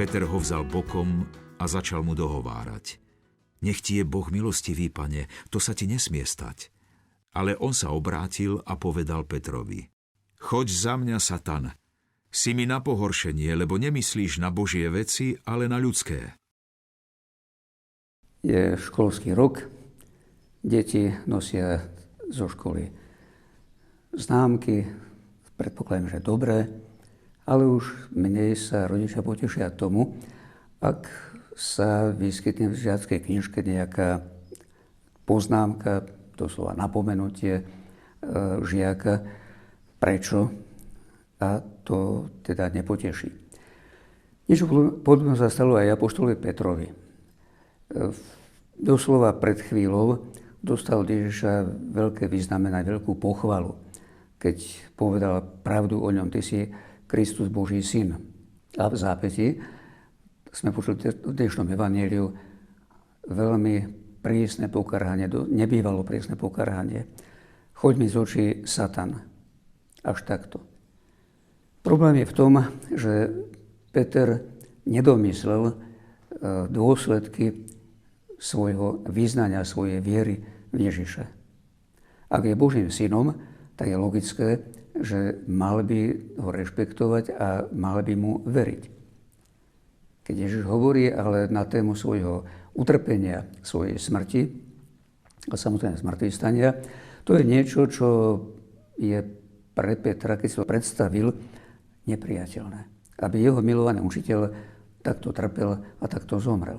Peter ho vzal bokom a začal mu dohovárať. Nech ti je Boh milostivý, Pane, to sa ti nesmie stať. Ale on sa obrátil a povedal Petrovi: Choď za mňa, Satan. Si mi na pohoršenie, lebo nemyslíš na Božie veci, ale na ľudské. Je školský rok, deti nosia zo školy známky, predpokladám, že dobré, ale už menej sa rodičia potešia tomu, ak sa vyskytne v žiackej knižke nejaká poznámka, doslova napomenutie žiaka, prečo, a to teda nepoteší. Niečo podobné sa stalo aj apoštolovi Petrovi. Doslova pred chvíľou dostal od Ježiša veľké vyznamenanie, veľkú pochvalu, keď povedal pravdu o ňom: Ty si Kristus, Boží syn. A v zápätí sme počuli v dnešnom evanjeliu veľmi prísne pokarhanie, nebývalo prísne pokarhanie. Choď mi z očí, Satan. Až takto. Problém je v tom, že Peter nedomyslel dôsledky svojho vyznania, svojej viery v Ježiša. Ak je Božím synom, tak je logické, že mal by ho rešpektovať a mal by mu veriť. Keď Ježiš hovorí ale na tému svojho utrpenia, svojej smrti a samozrejme zmŕtvychvstania, to je niečo, čo je pre Petra, keď si to predstavil, nepriateľné. Aby jeho milovaný učiteľ takto trpel a takto zomrel.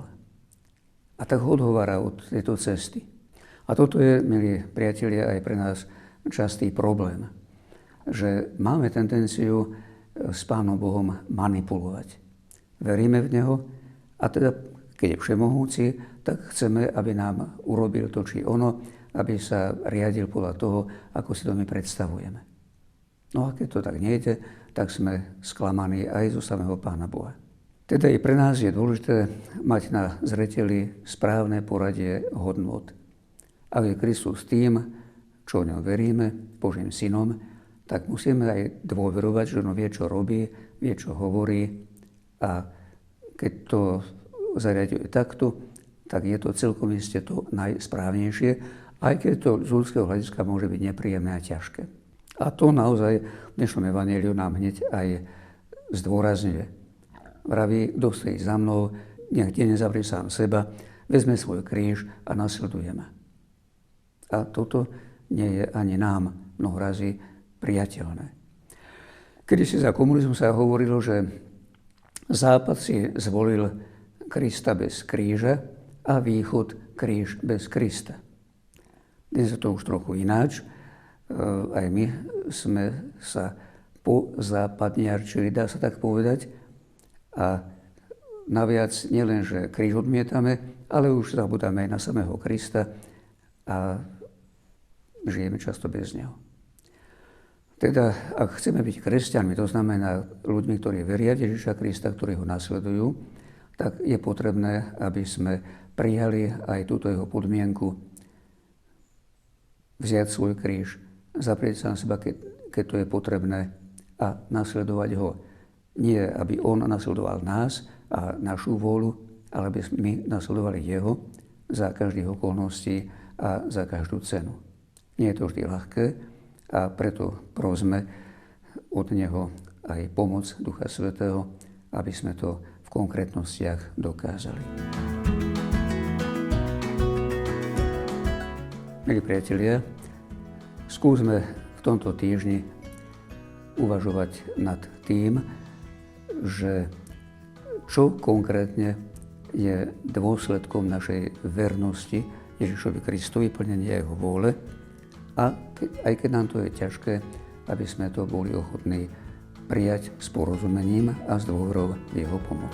A tak ho odhovára od tejto cesty. A toto je, milí priatelia, aj pre nás častý problém, že máme tendenciu s Pánom Bohom manipulovať. Veríme v Neho a teda, keď je všemohúci, tak chceme, aby nám urobil to či ono, aby sa riadil podľa toho, ako si to my predstavujeme. No a keď to tak nejde, tak sme sklamaní aj zo samého Pána Boha. Teda i pre nás je dôležité mať na zreteli správne poradie hodnôt. Ak je Kristus tým, čo o ňom veríme, Božím synom, tak musíme aj dôverovať, že on vie, čo robí, vie, čo hovorí, a keď to zariaďuje takto, tak je to celkom iste to najsprávnejšie, aj keď to z ľudského hľadiska môže byť nepríjemné a ťažké. A to naozaj v dnešnom evanjeliu nám hneď aj zdôrazňuje. Vraví: kto chce ísť za mnou, nech nezavrie sám seba, vezme svoj kríž a nasleduje ma. A toto nie je ani nám mnoho razy priateľné. Kedysi za komunizmu sa hovorilo, že Západ si zvolil Krista bez kríža a Východ kríž bez Krista. Dnes je to už trochu ináč. Aj my sme sa pozápadniarčili, dá sa tak povedať. A naviac nielen, že kríž odmietame, ale už zabudáme aj na samého Krista a žijeme často bez neho. Teda, ak chceme byť kresťanmi, to znamená ľuďmi, ktorí veria v Ježiša Krista, ktorí ho nasledujú, tak je potrebné, aby sme prijali aj túto jeho podmienku, vziať svoj kríž, zaprieť sa na seba, keď to je potrebné, a nasledovať ho. Nie, aby on nasledoval nás a našu vôľu, ale aby my nasledovali jeho za každých okolností a za každú cenu. Nie je to vždy ľahké, a preto prosme od Neho aj pomoc Ducha Svätého, aby sme to v konkrétnostiach dokázali. Milí priatelia, skúsme v tomto týždni uvažovať nad tým, že čo konkrétne je dôsledkom našej vernosti Ježišovi Kristovi, plnenia jeho vôle, a aj keď nám to je ťažké, aby sme to boli ochotní prijať s porozumením a s dôverou v jeho pomoc.